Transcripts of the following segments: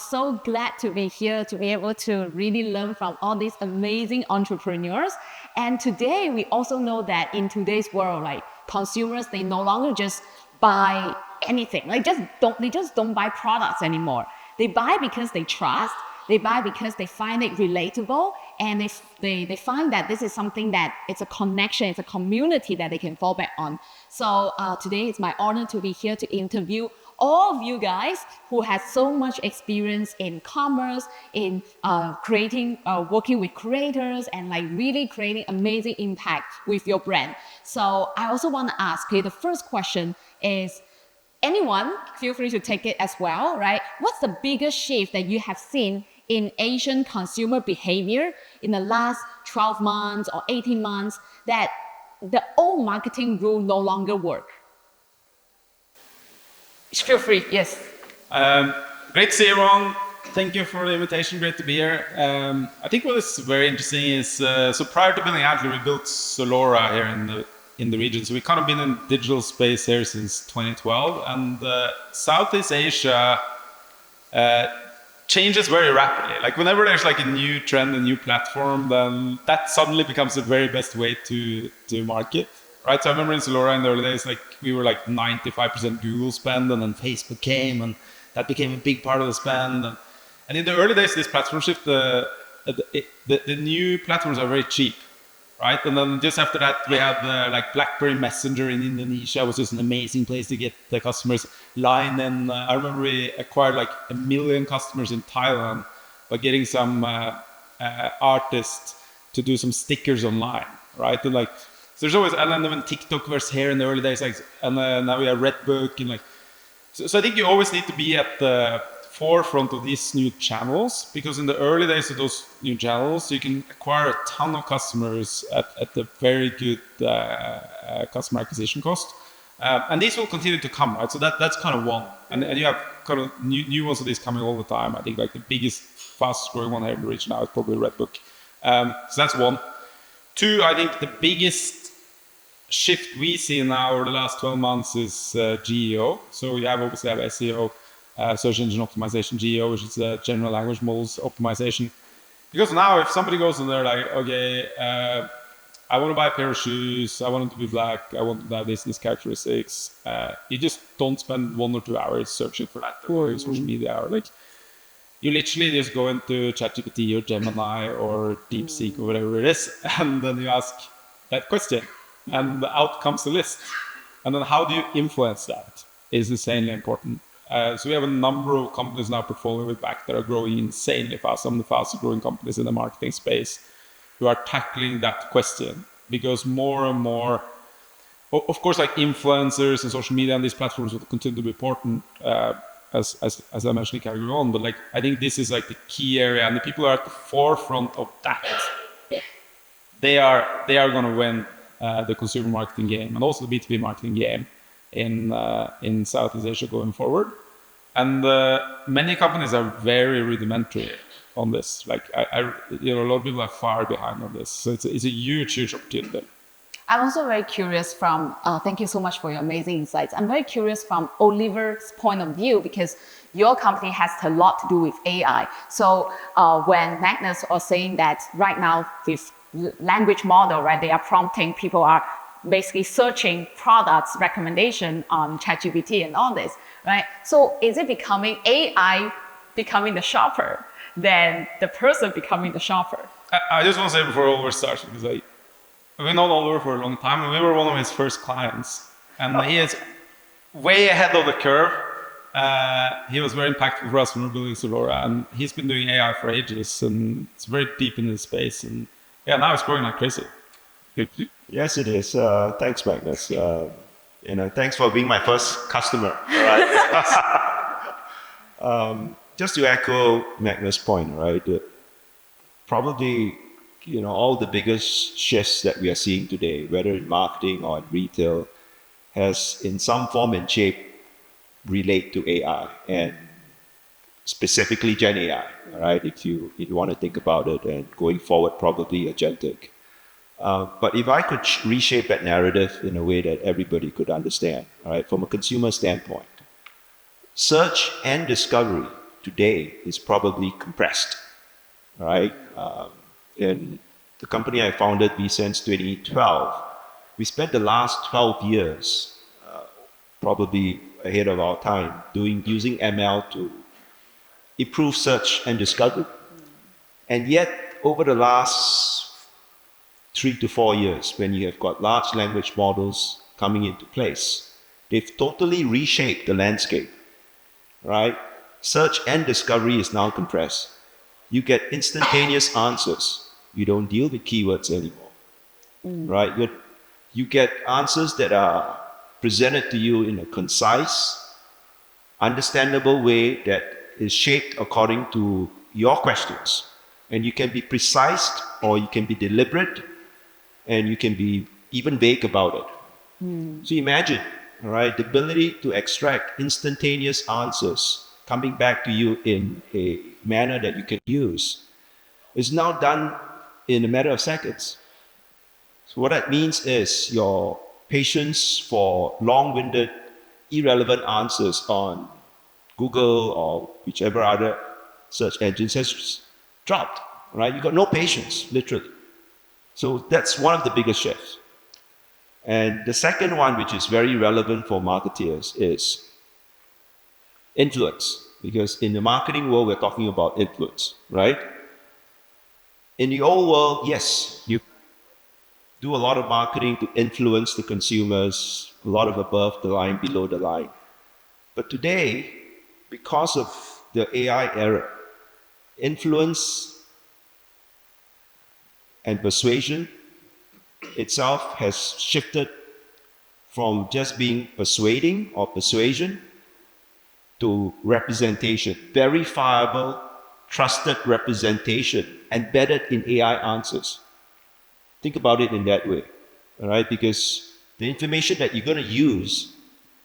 so glad to be here to be able to really learn from all these amazing entrepreneurs. And today we also know that in today's world, like consumers, they no longer just buy anything. They just don't buy products anymore. They buy because they trust. They buy because they find it relatable, and they find that this is something that it's a connection, it's a community that they can fall back on. So today it's my honor to be here to interview all of you guys who has so much experience in commerce, in creating, working with creators, and like really creating amazing impact with your brand. So I also want to ask, okay, the first question is, anyone, feel free to take it as well, right? What's the biggest shift that you have seen in Asian consumer behavior in the last 12 months or 18 months that the old marketing rule no longer work? Feel free, yes. Great to see everyone. Thank you for the invitation. Great to be here. I think what is very interesting is, so prior to building Antler, we built Zalora here in the region. So we've kind of been in digital space here since 2012, and Southeast Asia changes very rapidly. Like whenever there's like a new trend, a new platform, then that suddenly becomes the very best way to market, right? So I remember in Zalora in the early days, like we were like 95% Google spend, and then Facebook came, and that became a big part of the spend. And in the early days, this platform shift, the new platforms are very cheap, right? And then just after that, we had like BlackBerry Messenger in Indonesia, was just an amazing place to get the customers. Line, and I remember we acquired like 1 million customers in Thailand by getting some artists to do some stickers online, right? And like, so there's always, and then when TikTok was here in the early days, like, and now we have Redbook, and like, so I think you always need to be at the forefront of these new channels, because in the early days of those new channels, you can acquire a ton of customers at a very good customer acquisition cost. And these will continue to come, right? So that's kind of one. And you have kind of new ones of these coming all the time. I think like the biggest, fastest growing one here in the region now is probably Redbook. So that's one. Two, I think the biggest shift we see now over the last 12 months is GEO. So you have obviously have SEO, search engine optimization, GEO, which is general language models optimization. Because now if somebody goes and they're like, okay, I want to buy a pair of shoes, I want them to be black, I want them to have these characteristics, you just don't spend 1 or 2 hours searching for that or social media, or like, you literally just go into ChatGPT or Gemini or DeepSeek or whatever it is, and then you ask that question, and out comes the list. And then how do you influence that is insanely important. So we have a number of companies in our portfolio with back that are growing insanely fast, some of the fastest growing companies in the marketing space, who are tackling that question, because more and more, of course, like influencers and social media and these platforms will continue to be important, as I mentioned in category 1, but like, I think this is like the key area, and the people who are at the forefront of that, they are going to win the consumer marketing game, and also the B2B marketing game in Southeast Asia going forward. And many companies are very rudimentary on this. Like, a lot of people are far behind on this. So it's a huge opportunity. I'm also very curious from, thank you so much for your amazing insights. I'm very curious from Oliver's point of view, because your company has a lot to do with AI. So when Magnus was saying that right now, this language model, right, they are prompting, people are basically searching products recommendation on ChatGPT and all this, right? So is it becoming AI becoming the shopper than the person becoming the shopper? I just want to say before Oliver starts, because we've known Oliver for a long time, and we were one of his first clients, and he is way ahead of the curve. He was very impactful for us when we were building Zalora, and he's been doing AI for ages, and it's very deep in the space, and yeah, now it's growing like crazy. Yes, it is. Thanks, Magnus. Thanks for being my first customer. All right. Just to echo Magnus' point, right? Probably, all the biggest shifts that we are seeing today, whether in marketing or in retail, has in some form and shape relate to AI, and specifically Gen AI. All right, if you want to think about it, and going forward, probably agentic. But if I could reshape that narrative in a way that everybody could understand, all right, from a consumer standpoint, search and discovery today is probably compressed, right? In the company I founded, since 2012, we spent the last 12 years, probably ahead of our time, using ML to improve search and discovery. And yet, over the last 3 to 4 years, when you have got large language models coming into place, they've totally reshaped the landscape, right? Search and discovery is now compressed. You get instantaneous answers. You don't deal with keywords anymore, right? You get answers that are presented to you in a concise, understandable way that is shaped according to your questions. And you can be precise or you can be deliberate and you can be even vague about it. So imagine, all right, the ability to extract instantaneous answers coming back to you in a manner that you can use is now done in a matter of seconds. So what that means is your patience for long-winded, irrelevant answers on Google or whichever other search engines has dropped, right? You got no patience, literally. So that's one of the biggest shifts. And the second one, which is very relevant for marketeers, is influence. Because in the marketing world, we're talking about influence, right? In the old world, yes, you do a lot of marketing to influence the consumers, a lot of above the line, below the line. But today, because of the AI era, influence and persuasion itself has shifted from just being persuading or persuasion to representation, verifiable, trusted representation embedded in AI answers. Think about it in that way, all right? Because the information that you're going to use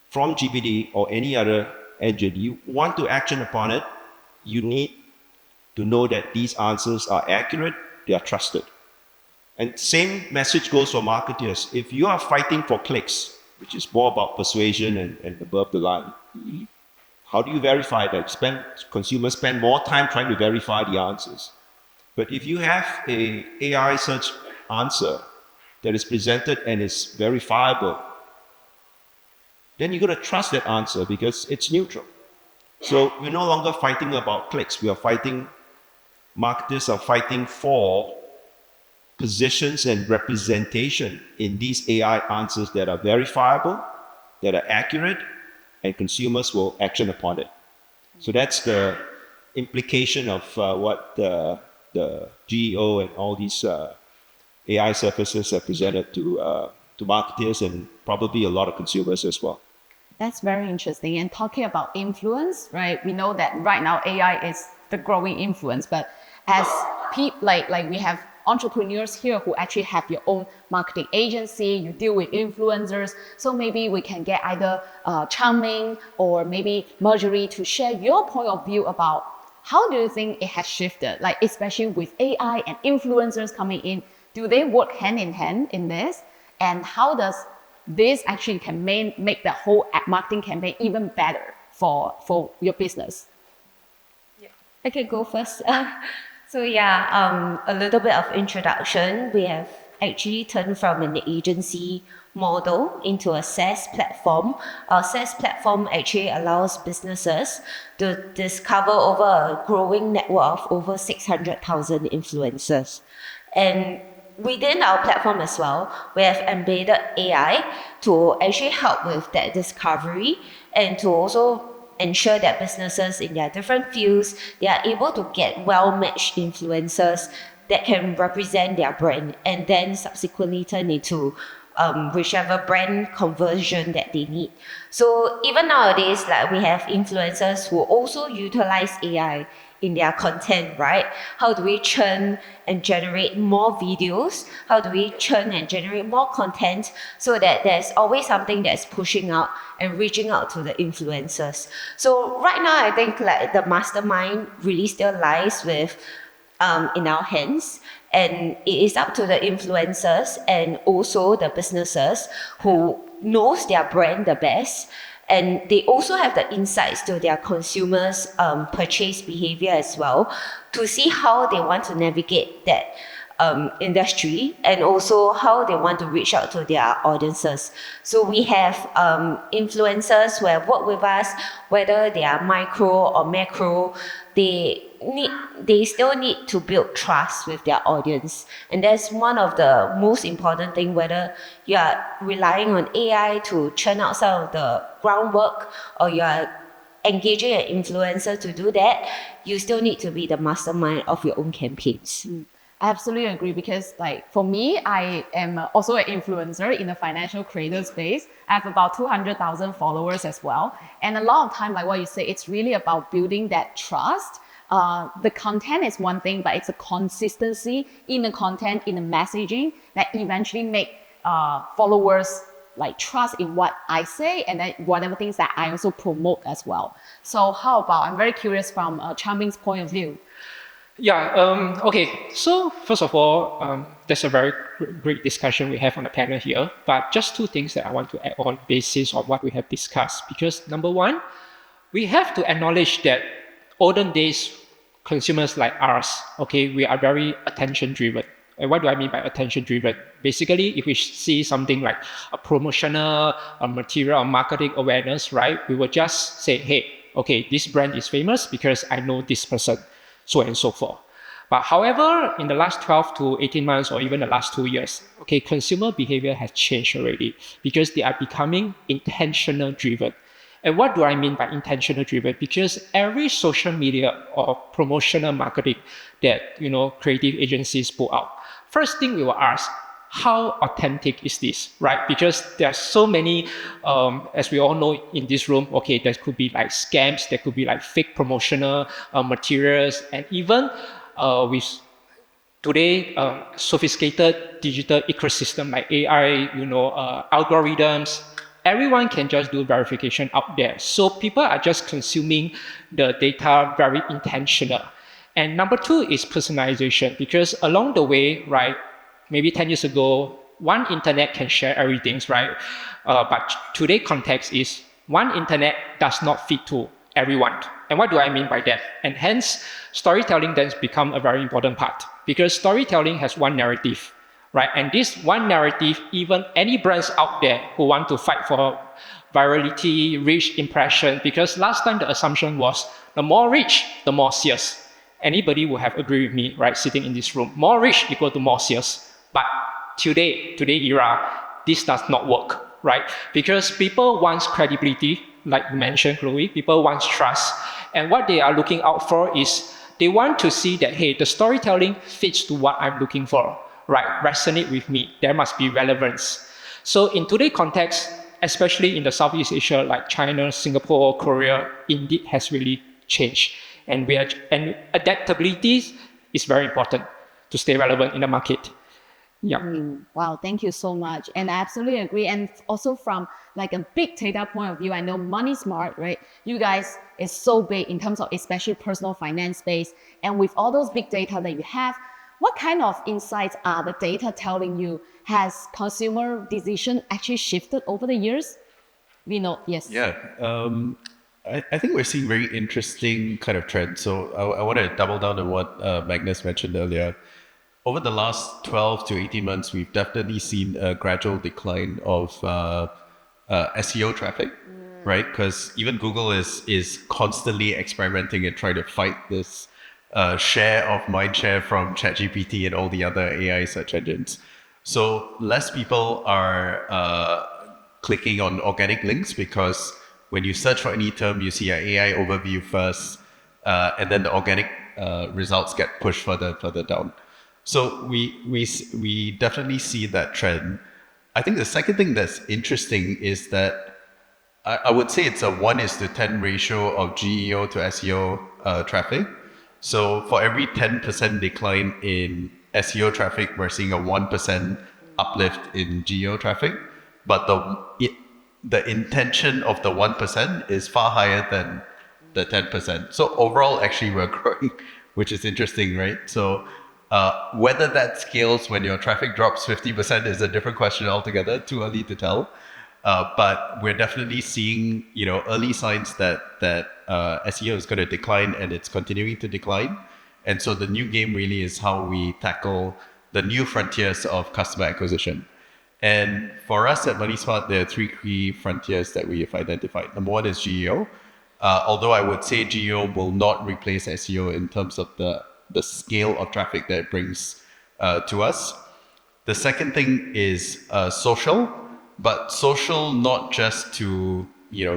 from GPT or any other engine, you want to action upon it, you need to know that these answers are accurate, they are trusted. And same message goes for marketers. If you are fighting for clicks, which is more about persuasion and above the line, how do you verify that? Consumers spend more time trying to verify the answers. But if you have an AI search answer that is presented and is verifiable, then you're going to trust that answer because it's neutral. So we're no longer fighting about clicks. Marketers are fighting for positions and representation in these AI answers that are verifiable, that are accurate, and consumers will action upon it. So that's the implication of what the GEO and all these AI services are presented to marketers and probably a lot of consumers as well. That's very interesting. And talking about influence, right? We know that right now AI is the growing influence, but as people like we have entrepreneurs here who actually have your own marketing agency, you deal with influencers. So maybe we can get either Ming or maybe Marjorie to share your point of view about how do you think it has shifted, like especially with AI and influencers coming in, do they work hand in hand in this? And how does this actually can make the whole marketing campaign even better for your business? Yeah. I can go first. A little bit of introduction. We have actually turned from an agency model into a SaaS platform. Our SaaS platform actually allows businesses to discover over a growing network of over 600,000 influencers. And within our platform as well, we have embedded AI to actually help with that discovery and to also ensure that businesses in their different fields, they are able to get well-matched influencers that can represent their brand and then subsequently turn into whichever brand conversion that they need. So even nowadays, like we have influencers who also utilize AI in their content, right? How do we churn and generate more videos? How do we churn and generate more content so that there's always something that's pushing out and reaching out to the influencers? So right now, I think like the mastermind really still lies with in our hands, and it is up to the influencers and also the businesses who knows their brand the best And they also have the insights to their consumers' purchase behavior as well, to see how they want to navigate that industry, and also how they want to reach out to their audiences. So we have influencers who have worked with us, whether they are micro or macro, they still need to build trust with their audience. And that's one of the most important thing, whether you are relying on AI to churn out some of the groundwork, or you are engaging an influencer to do that, you still need to be the mastermind of your own campaigns. I absolutely agree, because like for me, I am also an influencer in the financial creator space. I have about 200,000 followers as well. And a lot of time, like what you say, it's really about building that trust. The content is one thing, but it's a consistency in the content, in the messaging, that eventually make followers like trust in what I say, and then whatever things that I also promote as well. So how about, I'm very curious from Ming's point of view. Yeah, okay. So first of all, there's a very great discussion we have on the panel here, but just two things that I want to add on basis of what we have discussed. Because number one, we have to acknowledge that olden days consumers like us, okay, we are very attention driven. And what do I mean by attention driven? Basically, if we see something like a promotional material or marketing awareness, right, we will just say, hey, okay, this brand is famous because I know this person, so on and so forth. But however, in the last 12 to 18 months or even the last 2 years, okay, consumer behavior has changed already, because they are becoming intentional driven. And what do I mean by intentional driven? Because every social media or promotional marketing that, creative agencies put out, first thing we will ask, how authentic is this, right? Because there are so many, as we all know in this room, okay, there could be like scams, there could be like fake promotional materials, and even with today sophisticated digital ecosystem like AI, algorithms, everyone can just do verification out there. So people are just consuming the data very intentional. And number two is personalization, because along the way, right, maybe 10 years ago, one internet can share everything, right? But today context is one internet does not fit to everyone. And what do I mean by that? And hence, storytelling then become a very important part, because storytelling has one narrative, right? And this one narrative, even any brands out there who want to fight for virality, reach, impression, because last time the assumption was the more reach, the more sales. Anybody would have agreed with me, right, sitting in this room. More reach equal to more sales. But today era, this does not work, right? Because people want credibility, like you mentioned, Chloe. People want trust. And what they are looking out for is they want to see that, hey, the storytelling fits to what I'm looking for, right? Resonate with me. There must be relevance. So in today's context, especially in the Southeast Asia, like China, Singapore, Korea, indeed has really changed. And adaptability is very important to stay relevant in the market. Yeah. Wow, thank you so much. And I absolutely agree. And also from like a big data point of view, I know MoneySmart, right? You guys is so big in terms of especially personal finance space. And with all those big data that you have, what kind of insights are the data telling you? Has consumer decision actually shifted over the years? Vinod, yes. Yeah. I think we're seeing very interesting kind of trends. So I want to double down on what Magnus mentioned earlier. Over the last 12 to 18 months, we've definitely seen a gradual decline of SEO traffic, right? Because even Google is constantly experimenting and trying to fight this share of mind share from ChatGPT and all the other AI search engines. So less people are clicking on organic links, because when you search for any term, you see an AI overview first, and then the organic results get pushed further down. So we definitely see that trend. I think the second thing that's interesting is that I would say it's a 1:10 ratio of GEO to SEO traffic. So for every 10% decline in SEO traffic, we're seeing a 1% uplift in GEO traffic. But the intention of the 1% is far higher than the 10%. So overall, actually, we're growing, which is interesting, right? So whether that scales when your traffic drops 50% is a different question altogether, too early to tell. But we're definitely seeing, early signs that SEO is going to decline, and it's continuing to decline. And so the new game really is how we tackle the new frontiers of customer acquisition. And for us at MoneySmart, there are three key frontiers that we have identified. Number one is GEO. Although I would say GEO will not replace SEO in terms of the scale of traffic that it brings to us. The second thing is social, but social not just to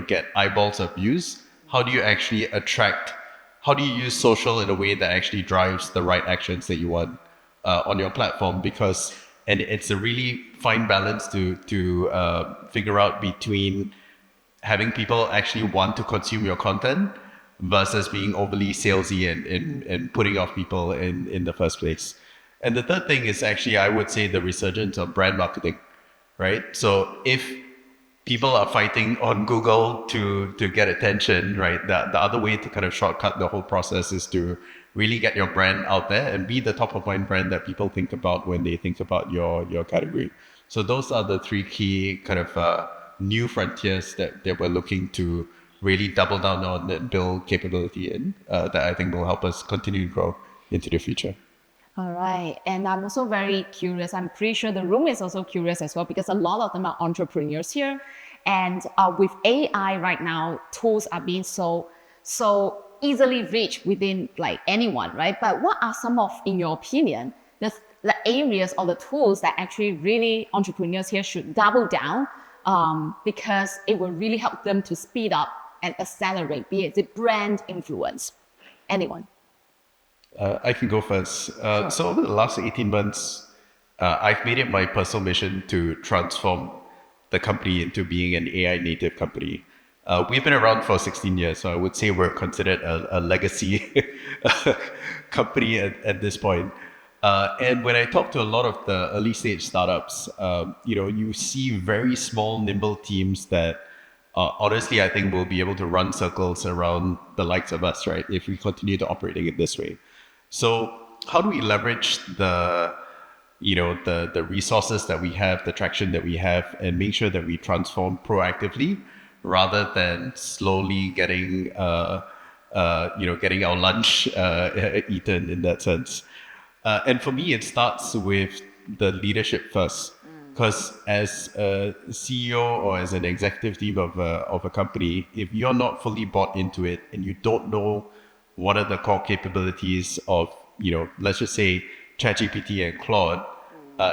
get eyeballs of views. How do you actually attract? How do you use social in a way that actually drives the right actions that you want on your platform? And it's a really fine balance to figure out between having people actually want to consume your content versus being overly salesy and putting off people in the first place. And the third thing is actually, I would say, the resurgence of brand marketing, right? So if people are fighting on Google to get attention, right, the other way to kind of shortcut the whole process is to really get your brand out there and be the top of mind brand that people think about when they think about your category. So those are the three key kind of new frontiers that we're looking to really double down on and build capability in that I think will help us continue to grow into the future. All right. And I'm also very curious. I'm pretty sure the room is also curious as well, because a lot of them are entrepreneurs here. And with AI right now, tools are being so easily reached within like anyone, right? But what are some of, in your opinion, the areas or the tools that actually really entrepreneurs here should double down because it will really help them to speed up and accelerate, be it the brand influence? Anyone? I can go first. So over the last 18 months, I've made it my personal mission to transform the company into being an AI native company. We've been around for 16 years, so I would say we're considered a legacy company at this point. And when I talk to a lot of the early stage startups, you see very small, nimble teams that honestly, I think will be able to run circles around the likes of us, right? If we continue to operating it this way. So how do we leverage the resources that we have, the traction that we have, and make sure that we transform proactively rather than slowly getting our lunch eaten in that sense. And for me, it starts with the leadership first, because as a CEO or as an executive team of a company, if you're not fully bought into it and you don't know what are the core capabilities of, let's just say ChatGPT and Claude,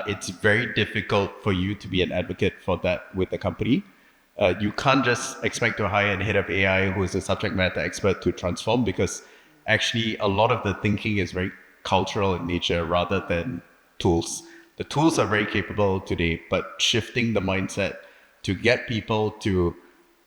it's very difficult for you to be an advocate for that with the company. You can't just expect to hire a head of AI who is a subject matter expert to transform, because actually a lot of the thinking is very cultural in nature rather than tools. The tools are very capable today, but shifting the mindset to get people to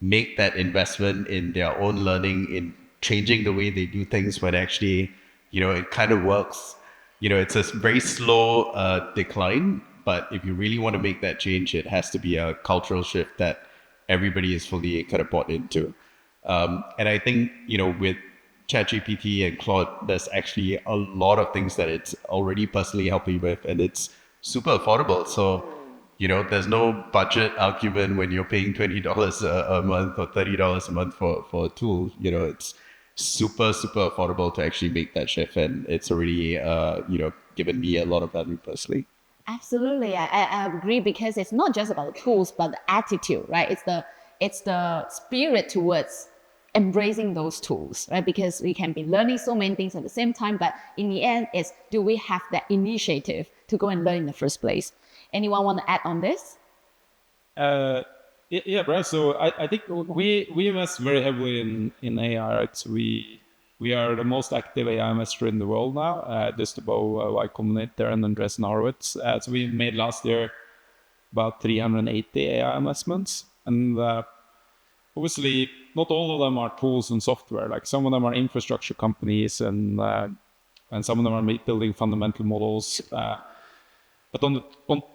make that investment in their own learning, in changing the way they do things when actually, it kind of works. It's a very slow decline, but if you really want to make that change, it has to be a cultural shift that everybody is fully kind of bought into. And I think, with ChatGPT and Claude, there's actually a lot of things that it's already personally helping with, and it's super affordable. So, there's no budget argument when you're paying $20 a month or $30 a month for a tool. It's super, super affordable to actually make that shift. And it's already, given me a lot of value personally. Absolutely, I agree, because it's not just about the tools, but the attitude, right? It's the spirit towards embracing those tools, right? Because we can be learning so many things at the same time, but in the end, it's do we have that initiative to go and learn in the first place? Anyone want to add on this? Yeah, right. So I think we invest very heavily in AI. Right? So we are the most active AI investor in the world now, just above Y Combinator and Andres Norwitz. So we made last year about 380 AI investments, and obviously not all of them are tools and software. Like some of them are infrastructure companies, and some of them are building fundamental models. But on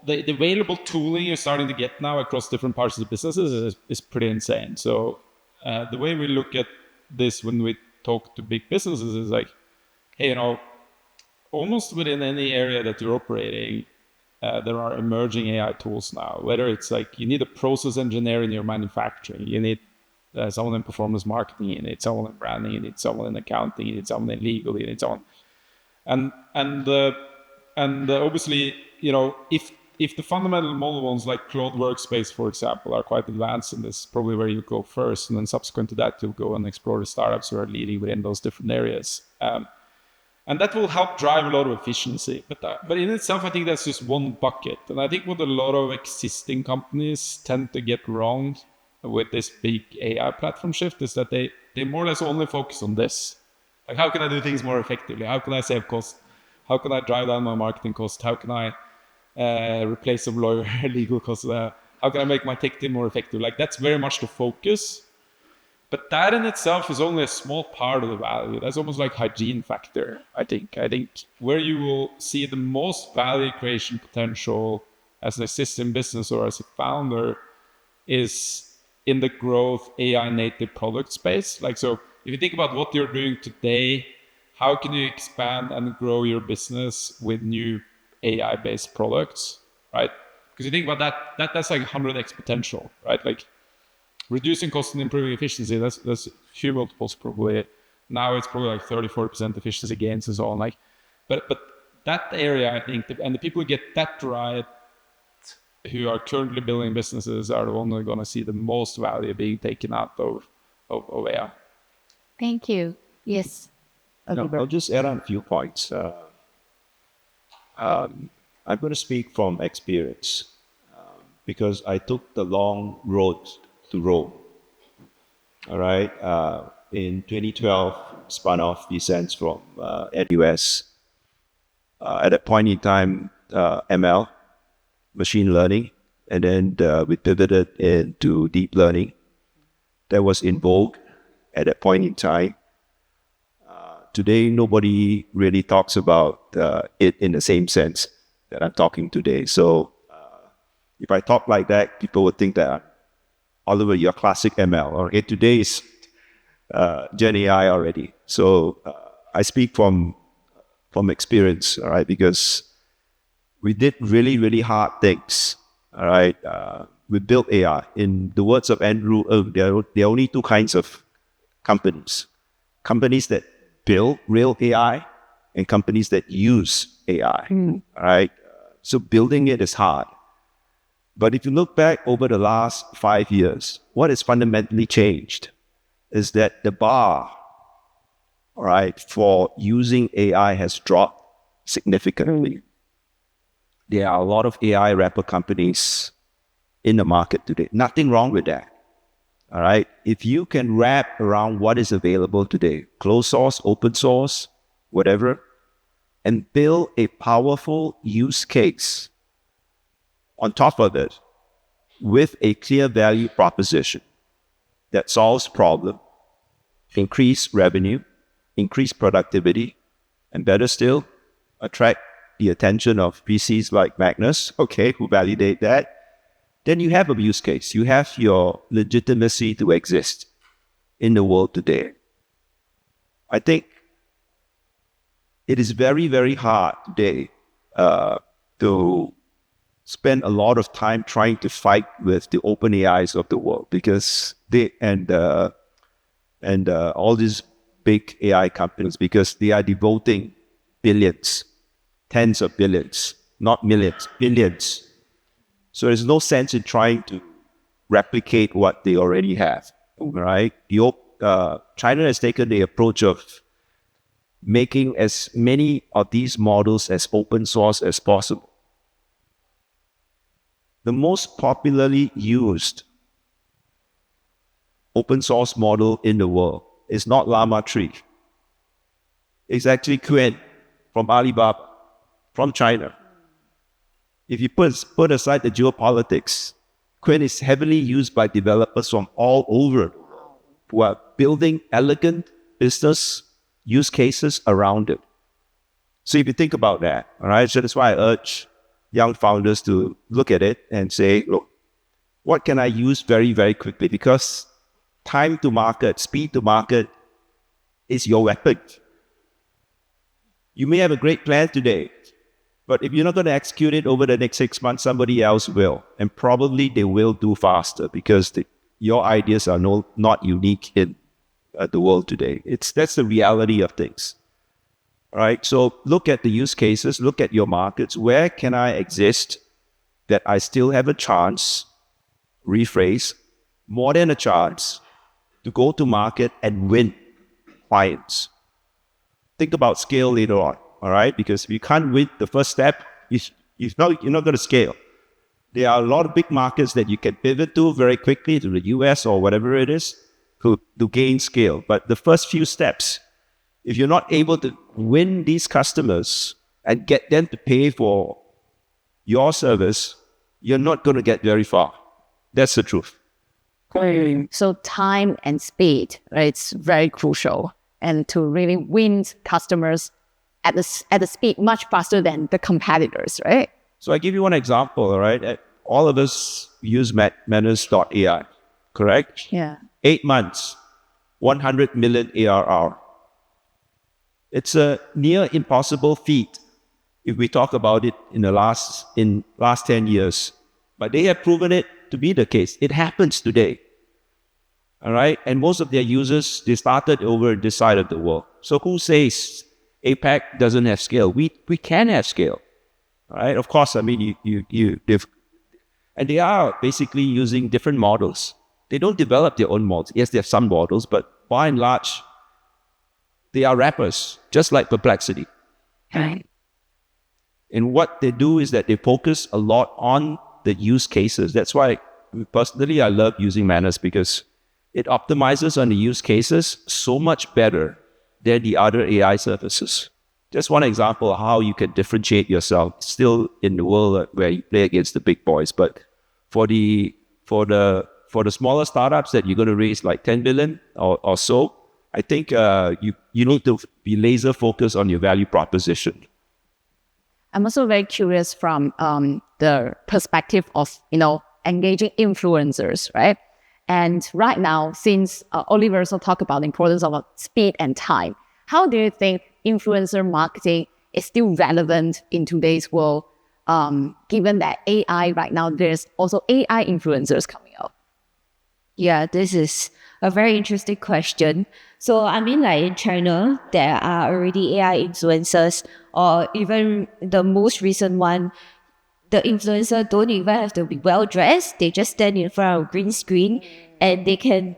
the available tooling you're starting to get now across different parts of the businesses is pretty insane. So the way we look at this when we talk to big businesses is like, hey, almost within any area that you're operating, there are emerging AI tools now, whether it's like you need a process engineer in your manufacturing, you need someone in performance marketing, you need someone in branding, you need someone in accounting, you need someone in legal, you need someone. And obviously, if the fundamental model ones like Cloud Workspace, for example, are quite advanced in this, probably where you go first, and then subsequent to that, you'll go and explore the startups who are leading within those different areas. And that will help drive a lot of efficiency. But in itself, I think that's just one bucket. And I think what a lot of existing companies tend to get wrong with this big AI platform shift is that they more or less only focus on this. Like, how can I do things more effectively? How can I save costs? How can I drive down my marketing costs? How can I replace some lawyer legal costs? How can I make my tech team more effective? Like, that's very much the focus. But that in itself is only a small part of the value. That's almost like hygiene factor, I think. I think where you will see the most value creation potential as an existing business or as a founder is in the growth AI native product space. Like, so if you think about what you're doing today, how can you expand and grow your business with new AI-based products, right? Because you think about that's like 100x potential, right? Like, reducing cost and improving efficiency, that's few multiples probably. Now it's probably like 30-40% efficiency gains and so on. Like, but that area, I think, and the people who get that right, who are currently building businesses, are the ones who are going to see the most value being taken out of AI. Thank you. Yes. No, I'll just add on a few points. I'm going to speak from experience because I took the long road to Rome. All right. In 2012, spun off Descents from AWS. At that point in time, ML, machine learning, and then we pivoted into deep learning. That was in vogue at that point in time. Today, nobody really talks about it in the same sense that I'm talking today. So if I talk like that, people would think that Oliver, you're classic ML. Okay, today is Gen AI already. So I speak from experience, all right, because we did really, really hard things, all right. We built AI. In the words of Andrew, there are only two kinds of companies. Companies that build real AI and companies that use AI, all right. So building it is hard. But if you look back over the last 5 years, what has fundamentally changed is that the bar, all right, for using AI has dropped significantly. There are a lot of AI wrapper companies in the market today. Nothing wrong with that. All right. If you can wrap around what is available today, closed source, open source, whatever, and build a powerful use case on top of it with a clear value proposition that solves problem, increase revenue, increase productivity, and better still, attract the attention of VCs like Magnus, okay, who validate that, then you have a use case. You have your legitimacy to exist in the world today. I think it is very, very hard today to spend a lot of time trying to fight with the OpenAIs of the world because they and all these big AI companies, because they are devoting billions, tens of billions, not millions, billions. So there's no sense in trying to replicate what they already have, right? China has taken the approach of making as many of these models as open source as possible. The most popularly used open source model in the world is not Llama 3. It's actually Qwen from Alibaba, from China. If you put aside the geopolitics, Qwen is heavily used by developers from all over who are building elegant business use cases around it. So if you think about that, all right, so that's why I urge young founders to look at it and say, look, what can I use very, very quickly? Because time to market, speed to market is your weapon. You may have a great plan today, But if you're not going to execute it over the next 6 months, somebody else will. And probably they will do faster because your ideas are not unique in the world today. That's the reality of things. All right. So look at the use cases, look at your markets. Where can I exist that I still have a chance, rephrase, more than a chance to go to market and win clients? Think about scale later on. All right. Because if you can't win the first step, you're not going to scale. There are a lot of big markets that you can pivot to very quickly, to the US or whatever it is, to gain scale. But the first few steps, if you're not able to win these customers and get them to pay for your service, you're not going to get very far. That's the truth. So time and speed, right? It's very crucial. And to really win customers at the speed much faster than the competitors, right? So I give you one example, all right? All of us use Magnus.ai, correct? Yeah. 8 months, 100 million ARR. It's a near impossible feat if we talk about it in last 10 years. But they have proven it to be the case. It happens today. All right? And most of their users, they started over this side of the world. So who says APAC doesn't have scale? We can have scale. All right? Of course, I mean, and they are basically using different models. They don't develop their own models. Yes, they have some models, but by and large, they are wrappers, just like Perplexity. Right. And what they do is that they focus a lot on the use cases. That's why, personally, I love using Magnus because it optimizes on the use cases so much better than the other AI services. Just one example of how you can differentiate yourself still in the world where you play against the big boys. But for the smaller startups that you're going to raise like 10 billion or so, I think you need to be laser focused on your value proposition. I'm also very curious from the perspective of, engaging influencers, right? And right now, since Oliver also talked about the importance of speed and time, how do you think influencer marketing is still relevant in today's world, given that AI right now, there's also AI influencers coming out? Yeah, this is a very interesting question. So, I mean, like in China, there are already AI influencers, or even the most recent one, the influencer don't even have to be well dressed. They just stand in front of a green screen and they can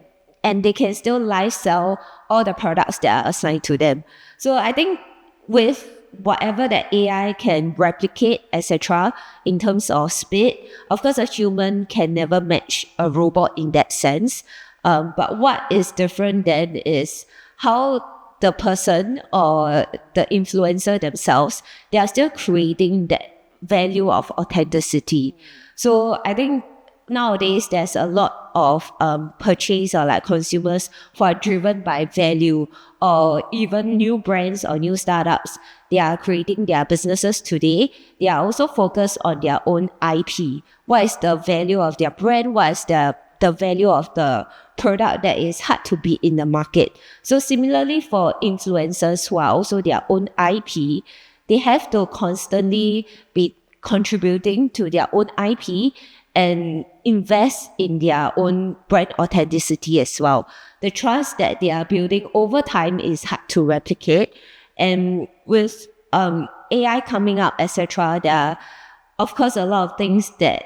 still live sell all the products that are assigned to them. So I think with whatever that AI can replicate, etc., in terms of speed, of course, a human can never match a robot in that sense. But what is different then is how the person or the influencer themselves, they are still creating that value of authenticity. So I think nowadays there's a lot of purchase or like consumers who are driven by value, or even new brands or new startups. They are creating their businesses today. They are also focused on their own IP. What is the value of their brand? What is the value of the product that is hard to beat in the market? So similarly for influencers who are also their own IP, they have to constantly be contributing to their own IP and invest in their own brand authenticity as well. The trust that they are building over time is hard to replicate. And with AI coming up, etc., there are, of course, a lot of things that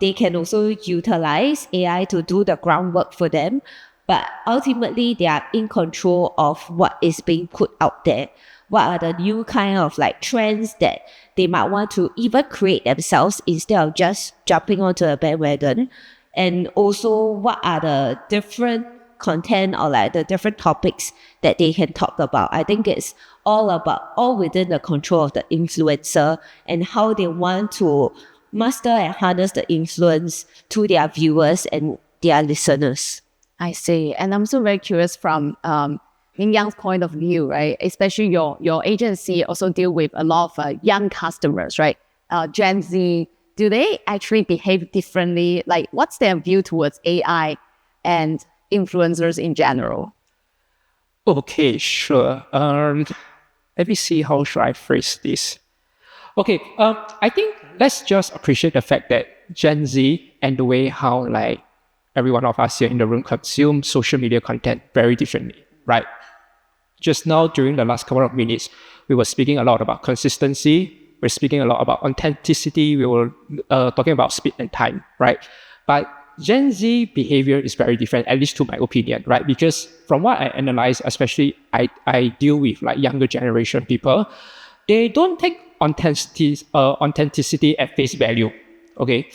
they can also utilize AI to do the groundwork for them. But ultimately, they are in control of what is being put out there. What are the new kind of like trends that they might want to even create themselves instead of just jumping onto a bandwagon? And also, what are the different content or like the different topics that they can talk about? I think it's all within the control of the influencer and how they want to master and harness the influence to their viewers and their listeners. I see. And I'm so very curious from Ming Yang's point of view, right? Especially your agency also deal with a lot of young customers, right? Gen Z, do they actually behave differently? Like, what's their view towards AI and influencers in general? Okay, sure. Let me see how should I phrase this. Okay, I think let's just appreciate the fact that Gen Z and the way how like every one of us here in the room consume social media content very differently, right? Just now during the last couple of minutes, we were speaking a lot about consistency. We're speaking a lot about authenticity. We were talking about speed and time, right? But Gen Z behavior is very different, at least to my opinion, right? Because from what I analyze, especially I deal with like younger generation people, they don't take authenticity at face value, okay?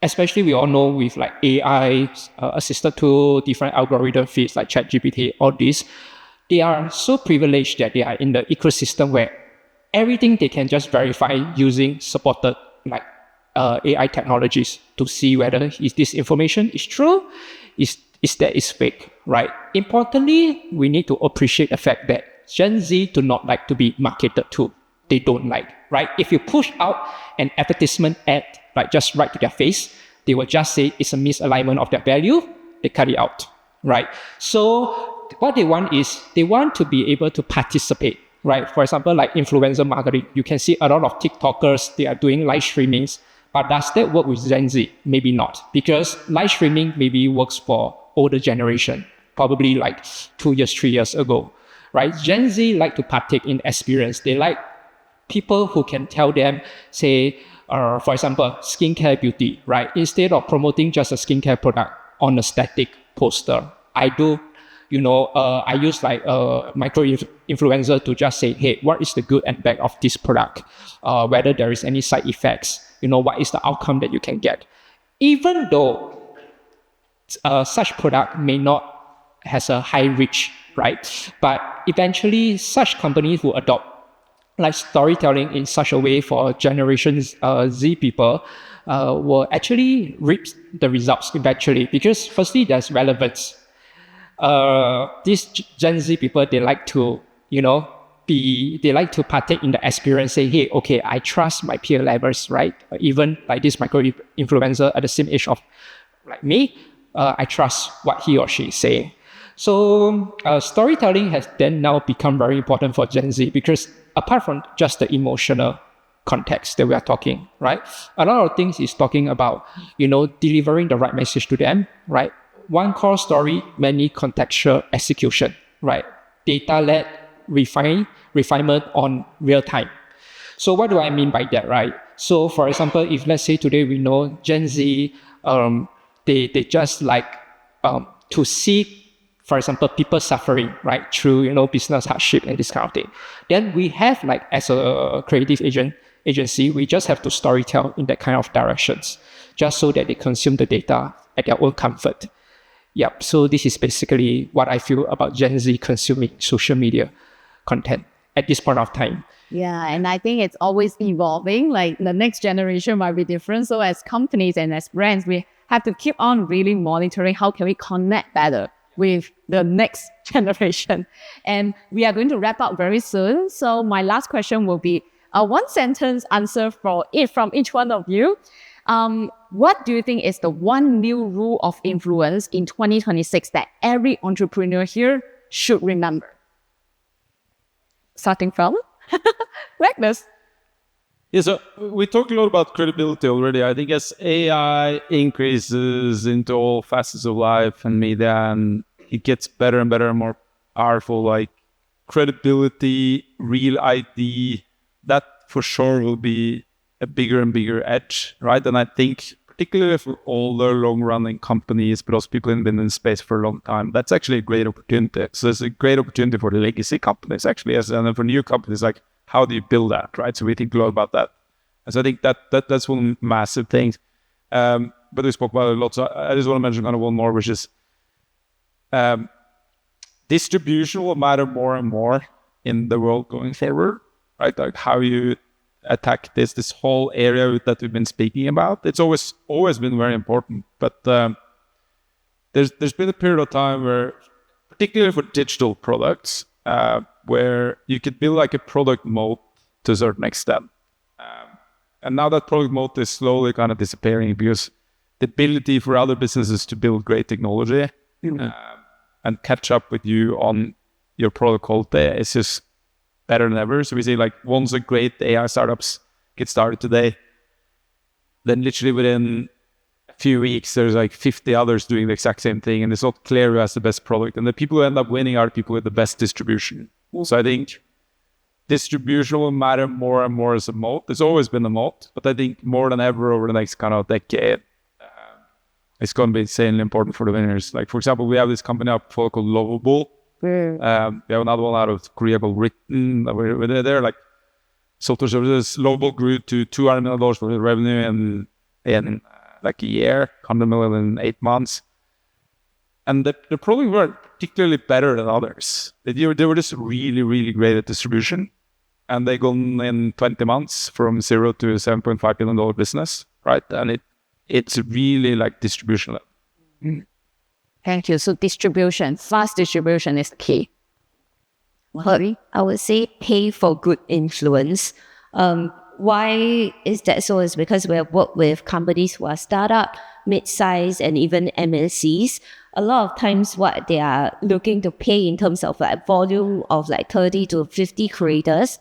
Especially we all know with like AI, assisted tool, different algorithm feeds like ChatGPT, all this, they are so privileged that they are in the ecosystem where everything they can just verify using supported like AI technologies to see whether is this information is true, is that is fake, right? Importantly, we need to appreciate the fact that Gen Z do not like to be marketed to. They don't like, right? If you push out an advertisement ad, like just right to their face, they will just say it's a misalignment of their value. They cut it out, right? So what they want is they want to be able to participate, right? For example, like influencer marketing, you can see a lot of TikTokers, they are doing live streamings, but does that work with Gen Z? Maybe not, because live streaming maybe works for older generation, probably like 2 years, 3 years ago, right? Gen Z like to partake in experience. They like people who can tell them, say, for example, skincare beauty, right? Instead of promoting just a skincare product on a static poster, I use like a micro influencer to just say, hey, what is the good and bad of this product? Whether there is any side effects, what is the outcome that you can get? Even though such product may not has a high reach, right? But eventually such companies will adopt like storytelling in such a way for generations Z people will actually reap the results eventually, because firstly there's relevance. These Gen Z people, they like to they like to partake in the experience, say, hey, okay, I trust my peer levels, right? Even like this micro influencer at the same age of like me, I trust what he or she is saying. So storytelling has then now become very important for Gen Z, because apart from just the emotional context that we are talking, right? A lot of things is talking about, delivering the right message to them, right? One core story, many contextual execution, right? Data-led refinement on real time. So what do I mean by that, right? So for example, if let's say today we know Gen Z, they just like to see, for example, people suffering, right, through, business hardship and this kind of thing. Then we have like, as a creative agency, we just have to storytell in that kind of directions, just so that they consume the data at their own comfort. Yep. So this is basically what I feel about Gen Z consuming social media content at this point of time. Yeah, and I think it's always evolving. Like the next generation might be different. So as companies and as brands, we have to keep on really monitoring how can we connect better with the next generation. And we are going to wrap up very soon. So my last question will be a one sentence answer from each one of you. What do you think is the one new rule of influence in 2026 that every entrepreneur here should remember? Starting from Magnus. Yeah, so we talked a lot about credibility already. I think as AI increases into all facets of life and media, and it gets better and better and more powerful, like credibility, real ID, that for sure will be a bigger and bigger edge, right? And I think particularly for older, long-running companies, but also people who've been in space for a long time, that's actually a great opportunity. So it's a great opportunity for the legacy companies, actually, and for new companies, like, how do you build that, right? So we think a lot about that. And so I think that's one massive thing. But we spoke about it a lot. So I just want to mention kind of one more, which is distribution will matter more and more in the world going forward, right? Like how you attack this whole area that we've been speaking about. It's always been very important. But there's been a period of time where, particularly for digital products, where you could build like a product moat to a certain extent. And now that product moat is slowly kind of disappearing, because the ability for other businesses to build great technology and catch up with you on your product quality is just better than ever. So we see like once a great AI startups get started today, then literally within a few weeks, there's like 50 others doing the exact same thing. And it's not clear who has the best product. And the people who end up winning are the people with the best distribution. So I think distribution will matter more and more as a moat. It's always been a moat, but I think more than ever over the next kind of decade, it's going to be insanely important for the winners. Like, for example, we have this company up called Lovable. We have another one out of Korea called Written. They're like software services. Lovable grew to $200 million for the revenue in like a year, 100 million in 8 months. And they probably weren't particularly better than others. They were just really, really great at distribution. And they gone in 20 months from 0 to $7.5 billion business, right? And it's really like distribution level. Thank you. So distribution, fast distribution is the key. Well, I would say pay for good influence. Why is that so? Is because we have worked with companies who are startup, mid-size, and even MNCs. A lot of times what they are looking to pay in terms of like volume of like 30 to 50 creators.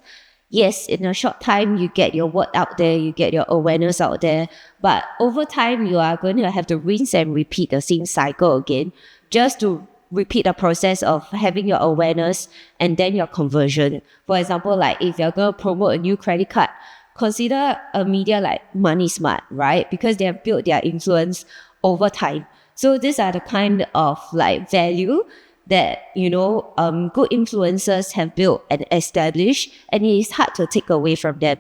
Yes, in a short time, you get your word out there, you get your awareness out there. But over time, you are going to have to rinse and repeat the same cycle again, just to repeat the process of having your awareness and then your conversion. For example, like if you're going to promote a new credit card, consider a media like MoneySmart, right? Because they have built their influence over time. So these are the kind of like value that, good influencers have built and established, and it is hard to take away from them.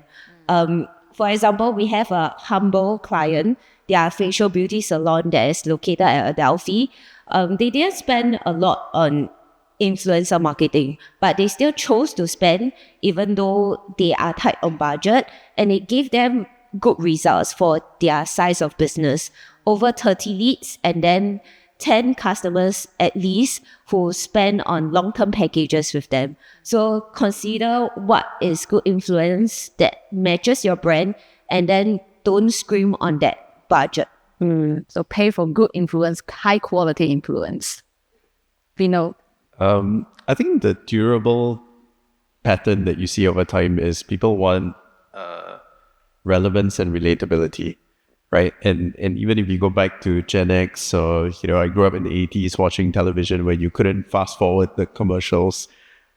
For example, we have a humble client, their facial beauty salon that is located at Adelphi. They didn't spend a lot on influencer marketing, but they still chose to spend even though they are tight on budget, and it gave them good results for their size of business. Over 30 leads and then 10 customers at least who spend on long-term packages with them. So consider what is good influence that matches your brand, and then don't scream on that budget. So pay for good influence, high quality influence. Vinod. I think the durable pattern that you see over time is people want relevance and relatability, right? And even if you go back to Gen X, or I grew up in the 80s watching television where you couldn't fast forward the commercials.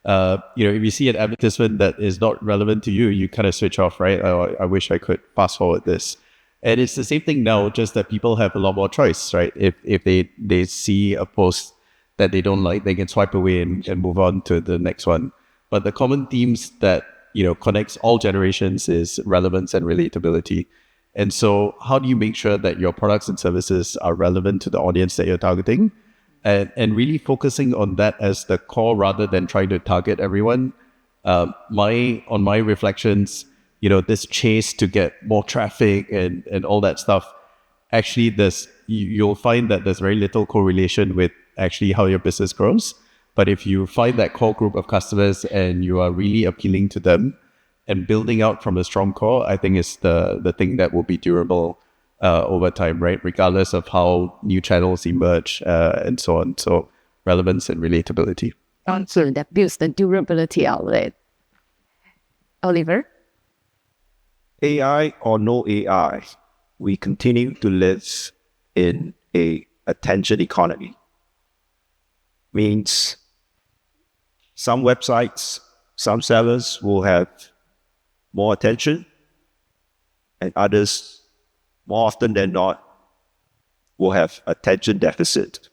If you see an advertisement that is not relevant to you, you kind of switch off, right? I wish I could fast forward this. And it's the same thing now, just that people have a lot more choice, right? If they see a post that they don't like, they can swipe away and move on to the next one. But the common themes that connects all generations is relevance and relatability. And so how do you make sure that your products and services are relevant to the audience that you're targeting, and really focusing on that as the core rather than trying to target everyone? On my reflections, this chase to get more traffic and all that stuff, actually you'll find that there's very little correlation with actually how your business grows. But if you find that core group of customers and you are really appealing to them and building out from a strong core, I think is the thing that will be durable over time, right? Regardless of how new channels emerge and so on. So relevance and relatability. So that builds the durability outlet. Oliver? AI or no AI, we continue to live in a attention economy. Means some websites, some sellers will have more attention, and others, more often than not, will have attention deficit.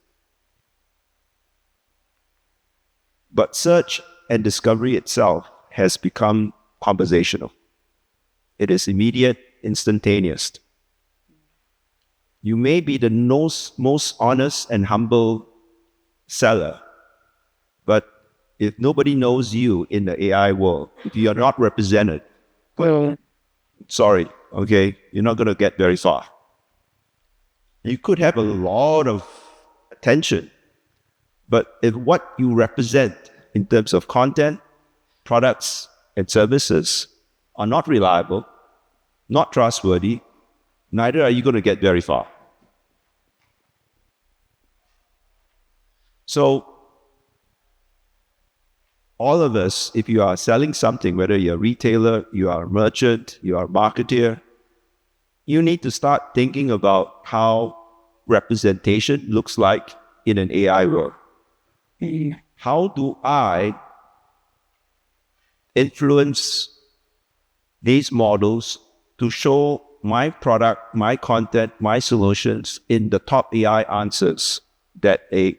But search and discovery itself has become conversational. It is immediate, instantaneous. You may be the most honest and humble seller, but if nobody knows you in the AI world, if you are not represented, sorry, okay, you're not going to get very far. You could have a lot of attention, but if what you represent in terms of content, products, and services are not reliable, not trustworthy, neither are you going to get very far. So all of us, if you are selling something, whether you're a retailer, you are a merchant, you are a marketer, you need to start thinking about how representation looks like in an AI world. How do I influence these models to show my product, my content, my solutions in the top AI answers that a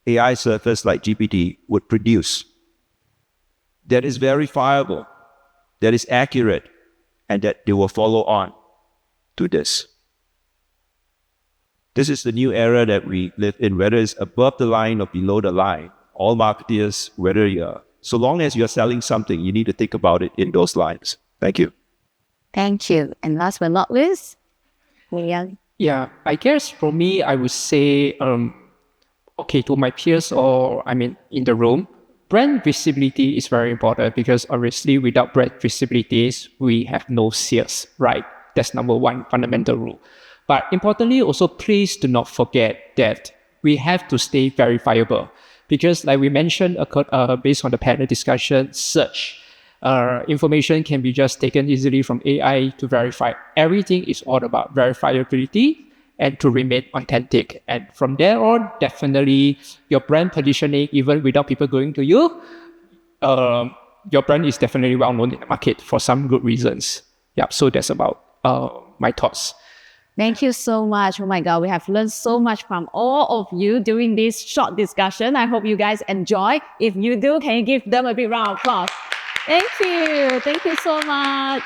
AI surface like GPT would produce? That is verifiable, that is accurate, and that they will follow on to this. This is the new era that we live in, whether it's above the line or below the line. All marketers, so long as you're selling something, you need to think about it in those lines. Thank you. Thank you. And last but not least, William. Yeah, I guess for me, I would say, to my peers in the room, brand visibility is very important because obviously without brand visibilities, we have no sales, right? That's number one fundamental rule. But importantly, also please do not forget that we have to stay verifiable because like we mentioned, based on the panel discussion, search information can be just taken easily from AI to verify. Everything is all about verifiability and to remain authentic. And from there on, definitely your brand positioning, even without people going to you, your brand is definitely well known in the market for some good reasons. Yeah, so that's about my thoughts. Thank you so much. Oh my God, we have learned so much from all of you during this short discussion. I hope you guys enjoy. If you do, can you give them a big round of applause? Thank you. Thank you so much.